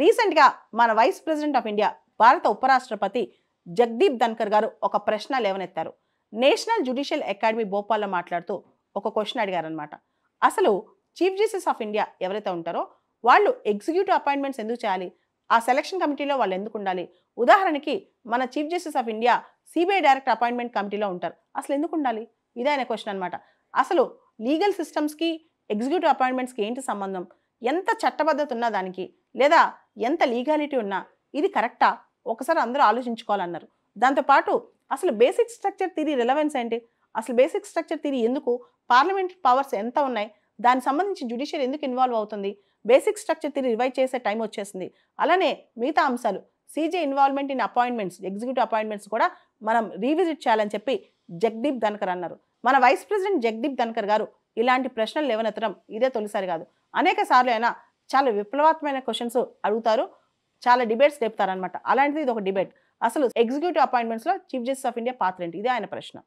రీసెంట్గా మన vice president of India భారత ఉపరాష్ట్రపతి జగదీప్ ధన్కర్ గారు ఒక ప్రశ్న లేవనెత్తారు. నేషనల్ జ్యుడిషియల్ అకాడమీ భోపాల్లో మాట్లాడుతూ ఒక క్వశ్చన్ అడిగారనమాట. అసలు చీఫ్ జస్టిస్ ఆఫ్ ఇండియా ఎవరైతే ఉంటారో వాళ్ళు ఎగ్జిక్యూటివ్ అపాయింట్మెంట్స్ ఎందుకు చేయాలి? ఆ సెలక్షన్ కమిటీలో వాళ్ళు ఎందుకు ఉండాలి? ఉదాహరణకి మన chief justice of India CBI director appointment కమిటీలో ఉంటారు. అసలు ఎందుకు ఉండాలి? ఇదే ఆయన క్వశ్చన్ అనమాట. అసలు లీగల్ సిస్టమ్స్కి ఎగ్జిక్యూటివ్ అపాయింట్మెంట్స్కి ఏంటి సంబంధం? ఎంత చట్టబద్ధత ఉన్నా దానికి, లేదా ఎంత లీగాలిటీ ఉన్నా ఇది కరెక్టా? ఒకసారి అందరూ ఆలోచించుకోవాలన్నారు. దాంతోపాటు అసలు బేసిక్ స్ట్రక్చర్ థియరీ రిలవెన్స్ ఏంటి? అసలు బేసిక్ స్ట్రక్చర్ థియరీ ఎందుకు? పార్లమెంటరీ పవర్స్ ఎంత ఉన్నాయి? దానికి సంబంధించి జ్యుడిషియల్ ఎందుకు ఇన్వాల్వ్ అవుతుంది? బేసిక్ స్ట్రక్చర్ థియరీ రివైజ్ చేసే టైం వచ్చేసింది. అలానే మిగతా అంశాలు CJ involvement in appointments, executive appointments కూడా మనం రీవిజిట్ చేయాలని చెప్పి జగదీప్ ధన్కర్ అన్నారు. మన వైస్ ప్రెసిడెంట్ జగదీప్ ధన్కర్ గారు ఇలాంటి ప్రశ్నలు లేవనెత్తడం ఇదే తొలిసారి కాదు. అనేక సార్లు అయినా చాలా విప్లవాత్మకమైన క్వశ్చన్స్ అడుగుతారు, చాలా డిబేట్స్ లేపుతారనమాట. అలాంటిది ఇది ఒక డిబేట్. అసలు ఎగ్జిక్యూటివ్ అపాయింట్మెంట్స్లో చీఫ్ జస్టిస్ ఆఫ్ ఇండియా పాత్ర ఏంటి? ఇదే ఆయన ప్రశ్న.